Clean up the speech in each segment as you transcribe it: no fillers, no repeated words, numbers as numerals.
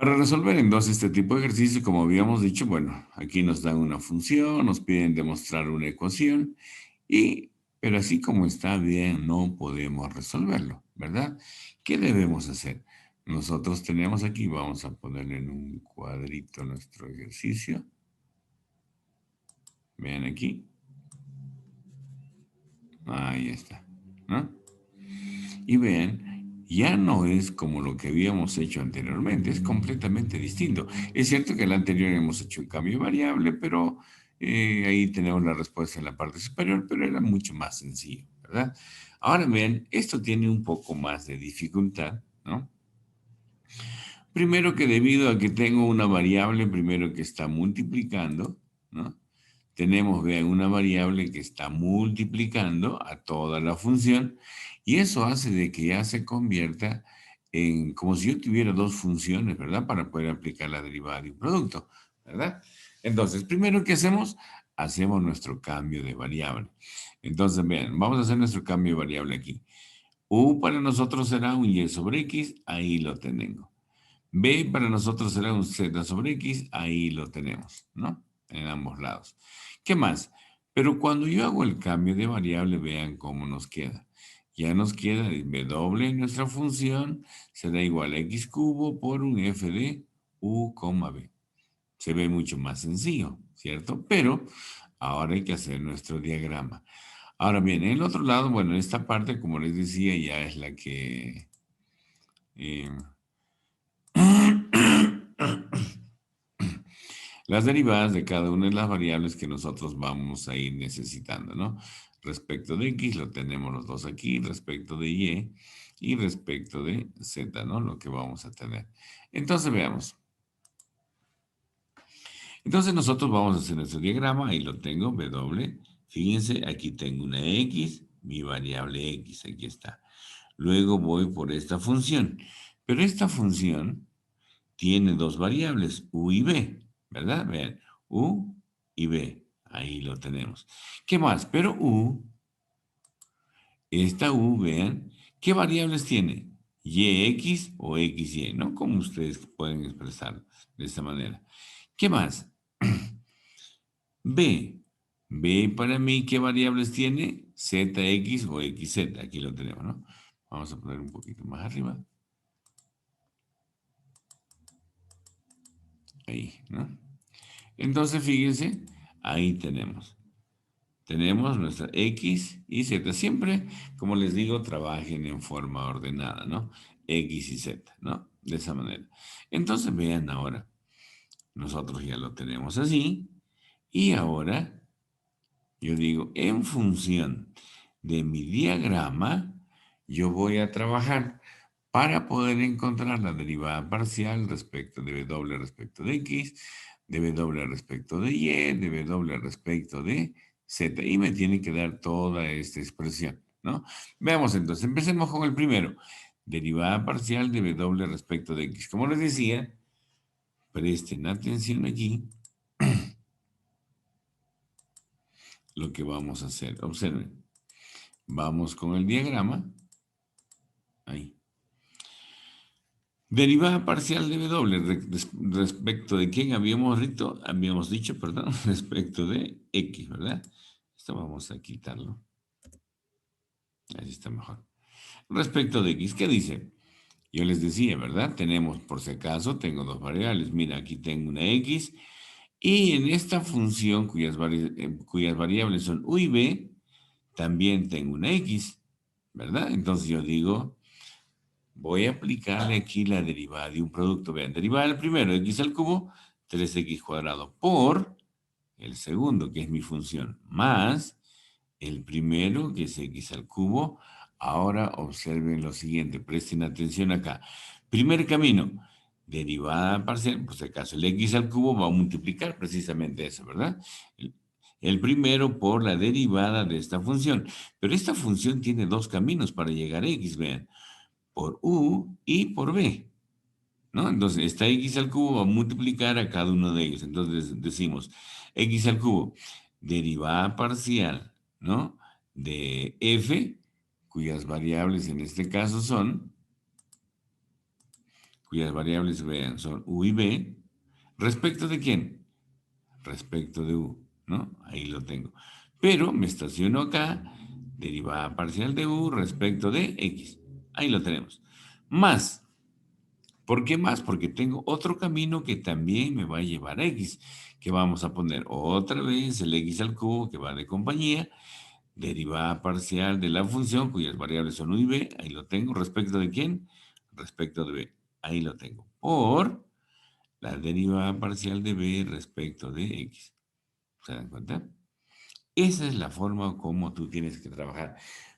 Para resolver entonces este tipo de ejercicio, como habíamos dicho, bueno, aquí nos dan una función, nos piden demostrar una ecuación, pero así como está bien, no podemos resolverlo, ¿verdad? ¿Qué debemos hacer? Nosotros tenemos aquí, vamos a ponerle en un cuadrito nuestro ejercicio. Vean aquí. Ahí está, ¿no? Y vean, ya no es como lo que habíamos hecho anteriormente, es completamente distinto. Es cierto que el anterior hemos hecho un cambio de variable, pero ahí tenemos la respuesta en la parte superior, pero era mucho más sencillo, ¿verdad? Ahora vean, esto tiene un poco más de dificultad, ¿no? Primero que debido a que tengo una variable, primero que está multiplicando, ¿no? Tenemos, vean, una variable que está multiplicando a toda la función y eso hace de que ya se convierta en como si yo tuviera dos funciones, ¿verdad? Para poder aplicar la derivada de un producto, ¿verdad? Entonces, primero que hacemos, hacemos nuestro cambio de variable. Entonces, vean, vamos a hacer nuestro cambio de variable aquí. U para nosotros será un y sobre x, ahí lo tenemos. B para nosotros será un z sobre x, ahí lo tenemos, ¿no? En ambos lados. ¿Qué más? Pero cuando yo hago el cambio de variable, vean cómo nos queda. Ya nos queda w en nuestra función será igual a x cubo por un f de u, b. Se ve mucho más sencillo, ¿cierto? Pero ahora hay que hacer nuestro diagrama. Ahora bien, en el otro lado, bueno, esta parte, como les decía, ya es la que... eh, las derivadas de cada una de las variables que nosotros vamos a ir necesitando, ¿no? Respecto de x lo tenemos los dos aquí, respecto de y respecto de z, ¿no? Lo que vamos a tener. Entonces veamos. Entonces nosotros vamos a hacer nuestro diagrama, ahí lo tengo, w. Fíjense, aquí tengo una x, mi variable x, aquí está. Luego voy por esta función, pero esta función tiene dos variables, u y b, ¿verdad? Vean, u y b, ahí lo tenemos. ¿Qué más? Pero esta u, vean, ¿qué variables tiene? Yx o xy, ¿no? Como ustedes pueden expresarlo de esta manera. ¿Qué más? B. B para mí, ¿qué variables tiene? Zx o xz, aquí lo tenemos, ¿no? Vamos a poner un poquito más arriba. Ahí, ¿no? Entonces, fíjense, ahí tenemos. Tenemos nuestra X y Z. Siempre, como les digo, trabajen en forma ordenada, ¿no? X y Z, ¿no? De esa manera. Entonces, vean ahora. Nosotros ya lo tenemos así. Y ahora, yo digo, en función de mi diagrama, yo voy a trabajar para poder encontrar la derivada parcial respecto de W respecto de X, de W respecto de Y, de W respecto de Z. Y me tiene que dar toda esta expresión, ¿no? Veamos entonces, empecemos con el primero. Derivada parcial de W respecto de X. Como les decía, presten atención aquí lo que vamos a hacer. Observen. Vamos con el diagrama. Ahí. Derivada parcial de W respecto de quién habíamos dicho, perdón, respecto de X, ¿verdad? Esto vamos a quitarlo. Así está mejor. Respecto de X, ¿qué dice? Yo les decía, ¿verdad? Tenemos, por si acaso, tengo dos variables. Mira, aquí tengo una X y en esta función cuyas variables son U y B, también tengo una X, ¿verdad? Entonces yo digo, voy a aplicarle aquí la derivada de un producto. Vean, derivada del primero, x al cubo, 3x cuadrado, por el segundo, que es mi función, más el primero, que es x al cubo. Ahora observen lo siguiente, presten atención acá. Primer camino, derivada parcial, por si acaso, el x al cubo va a multiplicar precisamente eso, ¿verdad? El primero por la derivada de esta función. Pero esta función tiene dos caminos para llegar a x, vean, por u y por b, ¿no? Entonces, esta x al cubo va a multiplicar a cada uno de ellos. Entonces, decimos x al cubo, derivada parcial, ¿no? De f, cuyas variables en este caso son, cuyas variables, vean, son u y b, ¿respecto de quién? Respecto de u, ¿no? Ahí lo tengo. Pero me estaciono acá, derivada parcial de u respecto de x. Ahí lo tenemos. Más. ¿Por qué más? Porque tengo otro camino que también me va a llevar a x, que vamos a poner otra vez el x al cubo que va de compañía, derivada parcial de la función cuyas variables son u y b, ahí lo tengo. ¿Respecto de quién? Respecto de b, ahí lo tengo. Por la derivada parcial de b respecto de x. ¿Se dan cuenta? Esa es la forma como tú tienes que trabajar.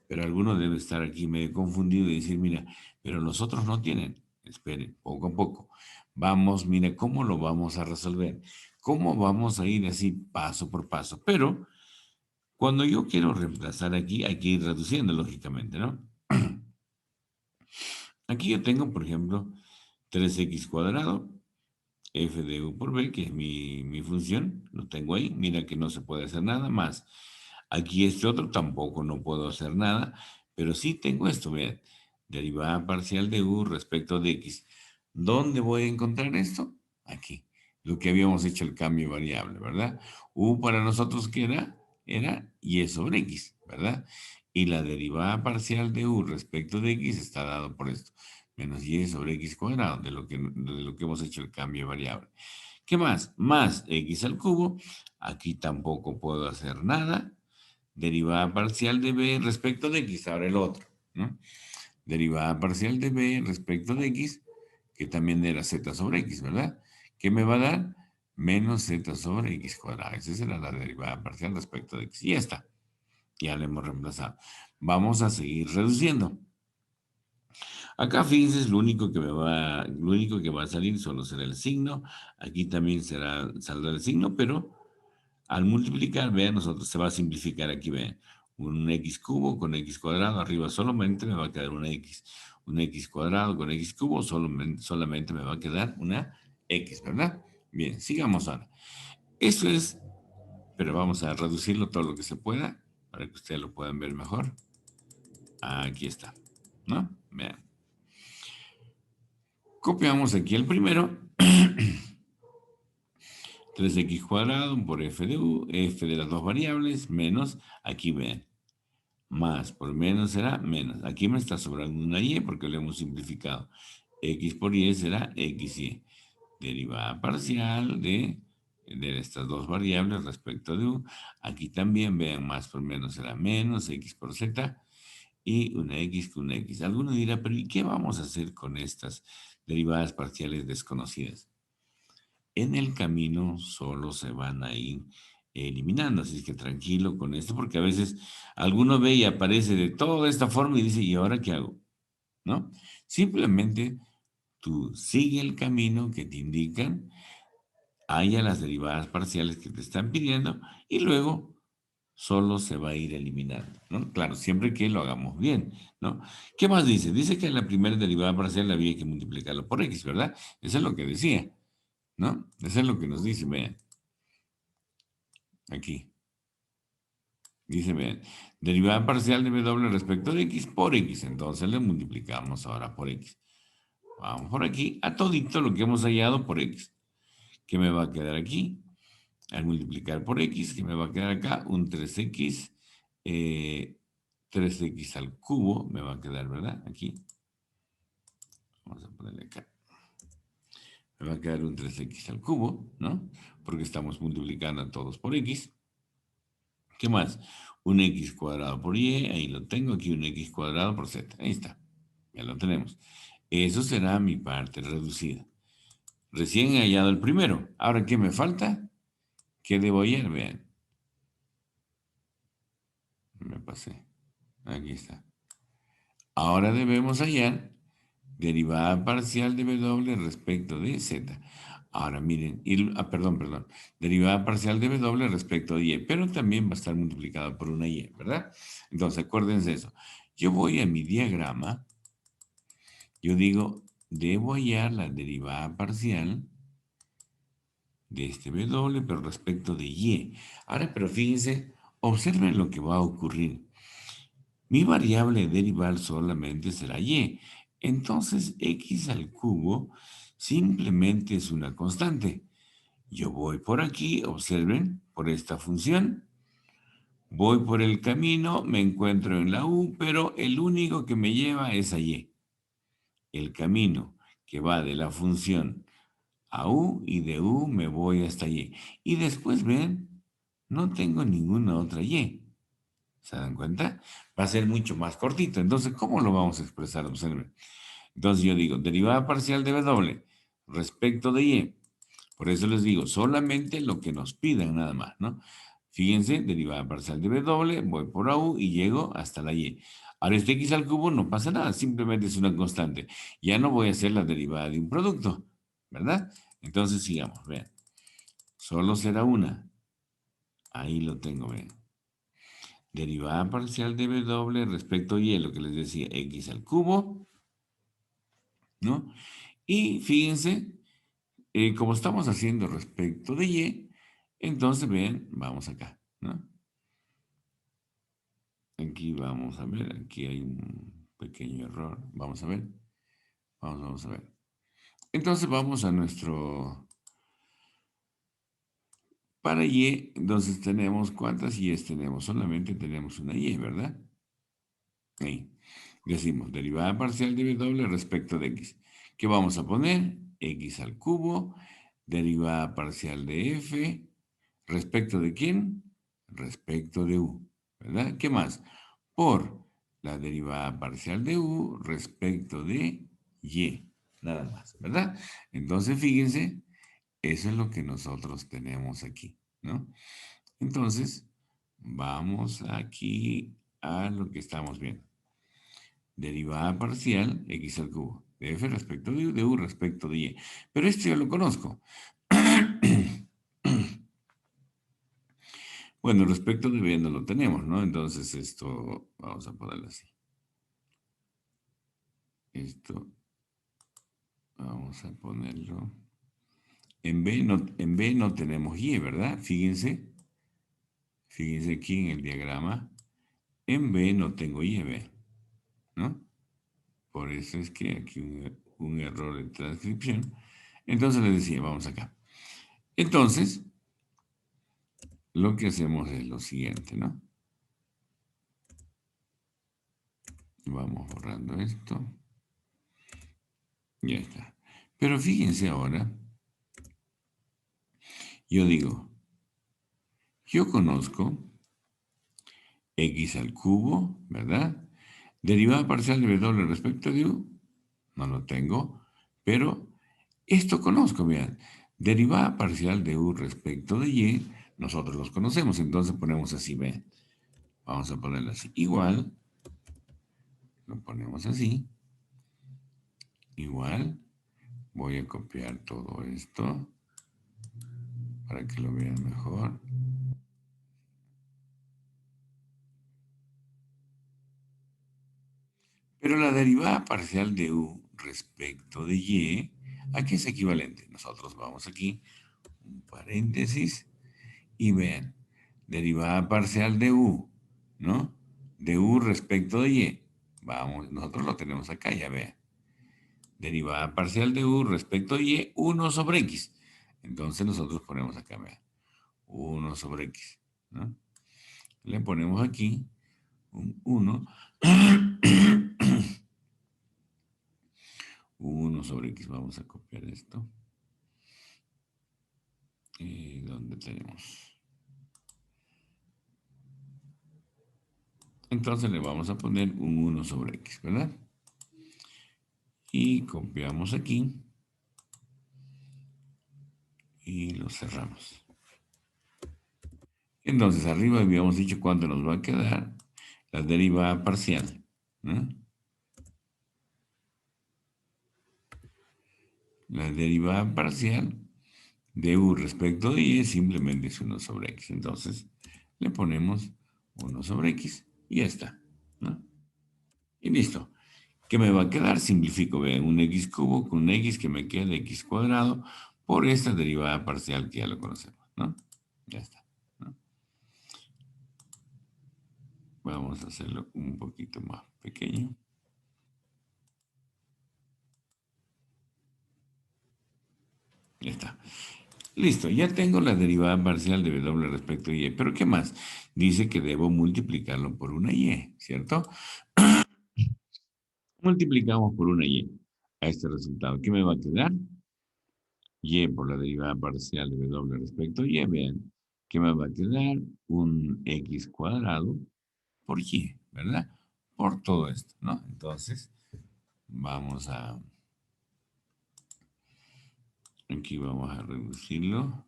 Pero alguno debe estar aquí medio confundido y decir, mira, pero los otros no tienen. Espere, poco a poco. Vamos, mira, ¿cómo lo vamos a resolver? ¿Cómo vamos a ir así paso por paso? Pero cuando yo quiero reemplazar aquí, hay que ir reduciendo, lógicamente, ¿no? Aquí yo tengo, por ejemplo, 3x cuadrado, f de u por b, que es mi función, lo tengo ahí. Mira que no se puede hacer nada más. Aquí este otro tampoco no puedo hacer nada, pero sí tengo esto, vean, derivada parcial de u respecto de x. ¿Dónde voy a encontrar esto? Aquí, lo que habíamos hecho el cambio variable, ¿verdad? U para nosotros, ¿qué era? Era y sobre x, ¿verdad? Y la derivada parcial de u respecto de x está dado por esto, menos y sobre x cuadrado, de lo que hemos hecho el cambio variable. ¿Qué más? Más x al cubo. Aquí tampoco puedo hacer nada. Derivada parcial de b respecto de x, ahora el otro, ¿no? Derivada parcial de b respecto de x, que también era z sobre x, ¿verdad? ¿Qué me va a dar? Menos z sobre x cuadrado. Esa será la derivada parcial respecto de x. Y ya está. Ya lo hemos reemplazado. Vamos a seguir reduciendo. Acá, fíjense, lo único que va a salir solo será el signo. Aquí también saldrá el signo, pero al multiplicar, vean, nosotros se va a simplificar aquí, vean. Un x cubo con x cuadrado, arriba solamente me va a quedar una x. Un x cuadrado con x cubo, solamente me va a quedar una x, ¿verdad? Bien, sigamos ahora. Eso es, pero vamos a reducirlo todo lo que se pueda, para que ustedes lo puedan ver mejor. Aquí está, ¿no? Vean. Copiamos aquí el primero. 3x cuadrado por f de u, f de las dos variables, menos, aquí vean, más por menos será menos. Aquí me está sobrando una y porque lo hemos simplificado. X por y será xy. Derivada parcial de estas dos variables respecto de u. Aquí también vean, más por menos será menos, x por z, y una x con una x. Alguno dirá, pero ¿y qué vamos a hacer con estas derivadas parciales desconocidas? En el camino solo se van a ir eliminando, así que tranquilo con esto, porque a veces alguno ve y aparece de toda esta forma y dice, ¿y ahora qué hago? ¿No? Simplemente tú sigue el camino que te indican, haya las derivadas parciales que te están pidiendo y luego solo se va a ir eliminando, ¿no? Claro, siempre que lo hagamos bien, ¿no? ¿Qué más dice? Dice que la primera derivada parcial había que multiplicarlo por x, ¿verdad? Eso es lo que decía, ¿no? Eso es lo que nos dice, vean. Aquí. Dice, vean, derivada parcial de w respecto de x por x. Entonces le multiplicamos ahora por x. Vamos por aquí a todito lo que hemos hallado por x. ¿Qué me va a quedar aquí? Al multiplicar por x, ¿qué me va a quedar acá? Un 3x. 3x al cubo me va a quedar, ¿verdad? Aquí. Vamos a ponerle acá. Me va a quedar un 3x al cubo, ¿no? Porque estamos multiplicando a todos por x. ¿Qué más? Un x cuadrado por y, ahí lo tengo, aquí un x cuadrado por z, ahí está, ya lo tenemos. Eso será mi parte reducida. Recién he hallado el primero. Ahora, ¿qué me falta? ¿Qué debo hallar? Vean. Me pasé. Aquí está. Ahora debemos hallar derivada parcial de w respecto de z. Ahora miren, perdón, derivada parcial de w respecto de y, pero también va a estar multiplicada por una y, ¿verdad? Entonces, acuérdense eso. Yo voy a mi diagrama, yo digo, debo hallar la derivada parcial de este w, pero respecto de y. Ahora, pero fíjense, observen lo que va a ocurrir. Mi variable derival solamente será y. Entonces, x al cubo simplemente es una constante. Yo voy por aquí, observen, por esta función. Voy por el camino, me encuentro en la U, pero el único que me lleva es a Y. El camino que va de la función a U y de U me voy hasta Y. Y después, ven, no tengo ninguna otra Y. ¿Se dan cuenta? Va a ser mucho más cortito. Entonces, ¿cómo lo vamos a expresar? Observen. Entonces yo digo, derivada parcial de W respecto de Y. Por eso les digo, solamente lo que nos pidan nada más, ¿no? Fíjense, derivada parcial de W, voy por AU y llego hasta la Y. Ahora este X al cubo no pasa nada, simplemente es una constante. Ya no voy a hacer la derivada de un producto, ¿verdad? Entonces sigamos, vean. Solo será una. Ahí lo tengo, vean. Derivada parcial de W respecto a Y, lo que les decía, X al cubo, ¿no? Y fíjense, como estamos haciendo respecto de Y, entonces ven, vamos acá, ¿no? Aquí vamos a ver, aquí hay un pequeño error. Vamos a ver, vamos a ver. Entonces vamos a nuestro, para Y, entonces tenemos, ¿cuántas Y's tenemos? Solamente tenemos una Y, ¿verdad? Ahí. Decimos, derivada parcial de W respecto de X. ¿Qué vamos a poner? X al cubo, derivada parcial de F, ¿respecto de quién? Respecto de U, ¿verdad? ¿Qué más? Por la derivada parcial de U respecto de Y, nada más, ¿verdad? Entonces, fíjense, eso es lo que nosotros tenemos aquí, ¿no? Entonces, vamos aquí a lo que estamos viendo. Derivada parcial, x al cubo, de f respecto de u, de u respecto de y. Pero esto yo lo conozco. Bueno, respecto de b no lo tenemos, ¿no? Entonces esto, vamos a ponerlo así. Esto, vamos a ponerlo. En B no tenemos y, ¿verdad? Fíjense. Fíjense aquí en el diagrama. En B no tengo y, ¿ve? ¿No? Por eso es que aquí un error de transcripción. Entonces les decía, vamos acá. Entonces, lo que hacemos es lo siguiente, ¿no? Vamos borrando esto. Ya está. Pero fíjense ahora, yo digo, yo conozco x al cubo, ¿verdad? Derivada parcial de w respecto de u, no lo tengo, pero esto conozco, vean. Derivada parcial de u respecto de y, nosotros los conocemos, entonces ponemos así, vean. Vamos a ponerlo así. Igual, lo ponemos así. Igual, voy a copiar todo esto para que lo vean mejor. Pero la derivada parcial de u respecto de y, ¿a qué es equivalente? Nosotros vamos aquí, un paréntesis, y vean, derivada parcial de u, ¿no? De u respecto de y. Vamos, nosotros lo tenemos acá, ya vean. Derivada parcial de u respecto de y, 1 sobre x. Entonces nosotros ponemos acá, vean, 1 sobre x, ¿no? Le ponemos aquí un 1. 1 sobre x. Vamos a copiar esto. ¿Dónde tenemos? Entonces le vamos a poner un 1 sobre x, ¿verdad? Y copiamos aquí. Y lo cerramos. Entonces arriba habíamos dicho cuánto nos va a quedar la derivada parcial, ¿no? La derivada parcial de u respecto de y simplemente es 1 sobre x. Entonces le ponemos 1 sobre x y ya está, ¿no? Y listo. ¿Qué me va a quedar? Simplifico, vean, un x cubo con un x que me queda x cuadrado por esta derivada parcial que ya lo conocemos, ¿no? Ya está, ¿no? Vamos a hacerlo un poquito más pequeño. Listo, ya tengo la derivada parcial de W respecto a Y. ¿Pero qué más? Dice que debo multiplicarlo por una Y, ¿cierto? Multiplicamos por una Y a este resultado. ¿Qué me va a quedar? Y por la derivada parcial de W respecto a Y. Vean, ¿qué me va a quedar? Un X cuadrado por Y, ¿verdad? Por todo esto, ¿no? Entonces, vamos a... Aquí vamos a reducirlo.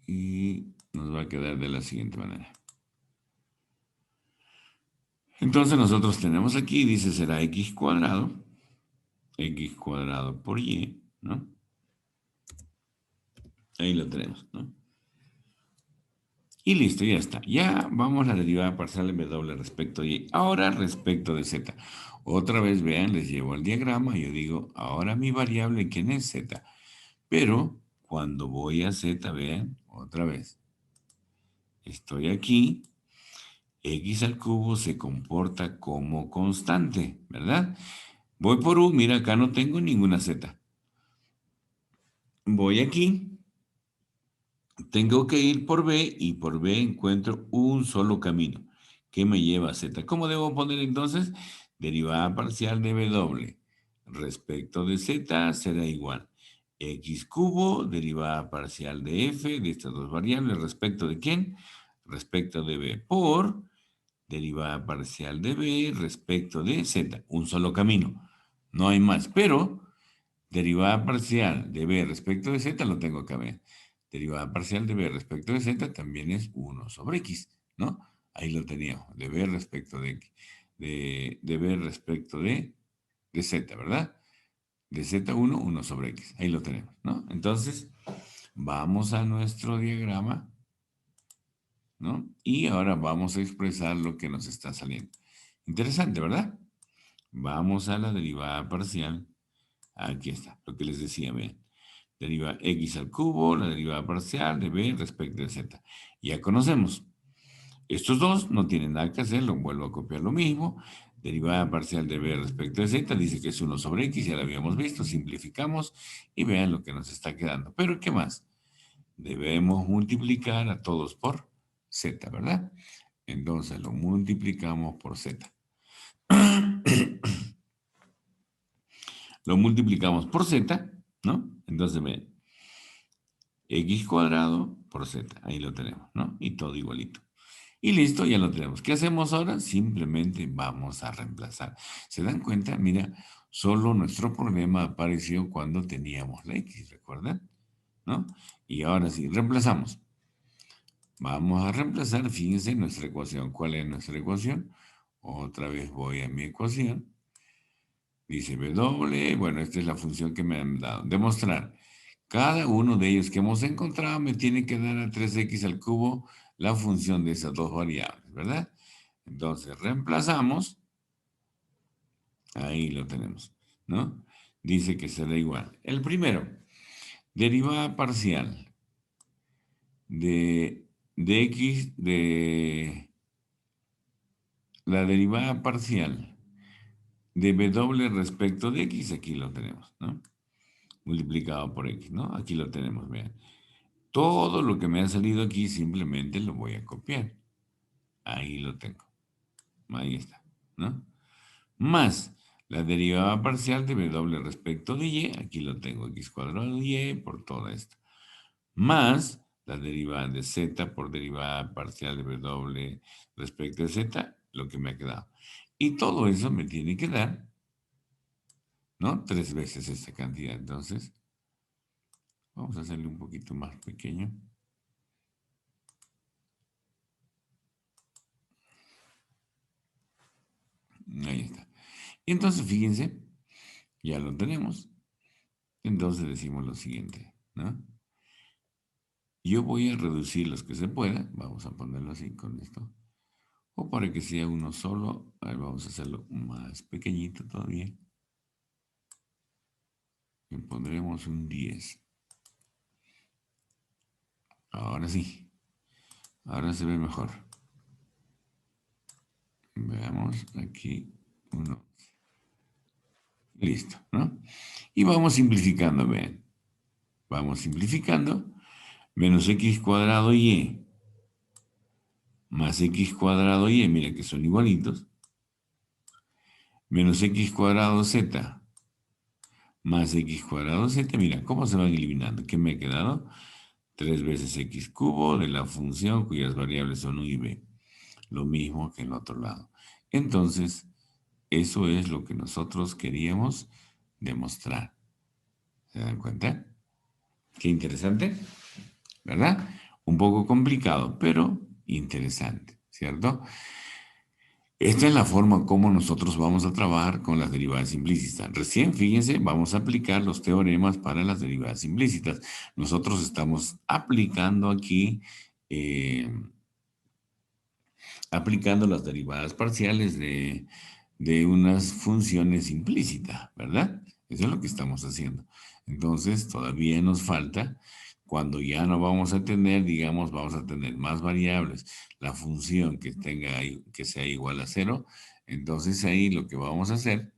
Y nos va a quedar de la siguiente manera. Entonces nosotros tenemos aquí, dice será x cuadrado por y, ¿no? Ahí lo tenemos, ¿no? Y listo, ya está. Ya vamos a la derivada parcial en w respecto a y. Ahora respecto de z. Otra vez, vean, les llevo al diagrama. Yo digo, ahora mi variable, ¿quién es z? Pero cuando voy a z, vean, otra vez. Estoy aquí. X al cubo se comporta como constante, ¿verdad? Voy por U, mira, acá no tengo ninguna Z. Voy aquí, tengo que ir por B y por B encuentro un solo camino que me lleva a Z. ¿Cómo debo poner entonces? Derivada parcial de W respecto de Z será igual. X cubo, derivada parcial de F, de estas dos variables, ¿respecto de quién? Respecto de B, por derivada parcial de B respecto de Z. Un solo camino, no hay más. Pero derivada parcial de B respecto de Z lo tengo acá, ¿ven? Derivada parcial de B respecto de Z también es 1 sobre X, ¿no? Ahí lo teníamos, de B respecto de X, de B respecto de Z, ¿verdad? De Z1, 1 sobre X, ahí lo tenemos, ¿no? Entonces, vamos a nuestro diagrama, ¿no? Y ahora vamos a expresar lo que nos está saliendo. Interesante, ¿verdad? Vamos a la derivada parcial. Aquí está, lo que les decía, ¿ven? Deriva x al cubo, la derivada parcial de b respecto de z. Ya conocemos. Estos dos no tienen nada que hacer, lo vuelvo a copiar lo mismo. Derivada parcial de b respecto de z dice que es 1 sobre x, ya lo habíamos visto, simplificamos y vean lo que nos está quedando. Pero ¿qué más? Debemos multiplicar a todos por z, ¿verdad? Entonces lo multiplicamos por z. Lo multiplicamos por z, ¿no? Entonces vean, x cuadrado por z, ahí lo tenemos, ¿no? Y todo igualito. Y listo, ya lo tenemos. ¿Qué hacemos ahora? Simplemente vamos a reemplazar. ¿Se dan cuenta? Mira, solo nuestro problema apareció cuando teníamos la x, ¿recuerdan? ¿No? Y ahora sí, reemplazamos. Vamos a reemplazar, fíjense, nuestra ecuación. ¿Cuál es nuestra ecuación? Otra vez voy a mi ecuación. Dice W, bueno, esta es la función que me han dado. Demostrar. Cada uno de ellos que hemos encontrado me tiene que dar a 3x al cubo la función de esas dos variables, ¿verdad? Entonces, reemplazamos. Ahí lo tenemos, ¿no? Dice que será igual. El primero, derivada parcial de x, de la derivada parcial de w respecto de x, aquí lo tenemos, ¿no? Multiplicado por x, ¿no? Aquí lo tenemos, vean. Todo lo que me ha salido aquí simplemente lo voy a copiar. Ahí lo tengo. Ahí está, ¿no? Más la derivada parcial de w respecto de y, aquí lo tengo, x cuadrado de y por todo esto. Más la derivada de z por derivada parcial de w respecto de z, lo que me ha quedado. Y todo eso me tiene que dar, ¿no? 3 veces esta cantidad. Entonces, vamos a hacerle un poquito más pequeño. Ahí está. Y entonces, fíjense, ya lo tenemos. Entonces decimos lo siguiente, ¿no? Yo voy a reducir los que se pueda. Vamos a ponerlo así con esto. O para que sea uno solo, a ver, vamos a hacerlo más pequeñito todavía. Le pondremos un 10. Ahora sí. Ahora se ve mejor. Veamos aquí uno. Listo, ¿no? Y vamos simplificando, vean. Vamos simplificando. Menos x cuadrado y más x cuadrado y, mira que son igualitos. Menos x cuadrado z más x cuadrado z, mira, ¿cómo se van eliminando? ¿Qué me ha quedado? 3 veces x cubo de la función cuyas variables son u y b. Lo mismo que en el otro lado. Entonces, eso es lo que nosotros queríamos demostrar. ¿Se dan cuenta? Qué interesante, ¿verdad? Un poco complicado, pero interesante, ¿cierto? Esta es la forma como nosotros vamos a trabajar con las derivadas implícitas. Recién, fíjense, vamos a aplicar los teoremas para las derivadas implícitas. Nosotros estamos aplicando aquí, aplicando las derivadas parciales de unas funciones implícitas, ¿verdad? Eso es lo que estamos haciendo. Entonces, todavía nos falta, cuando ya no vamos a tener, digamos, vamos a tener más variables, la función que sea igual a 0, entonces ahí lo que vamos a hacer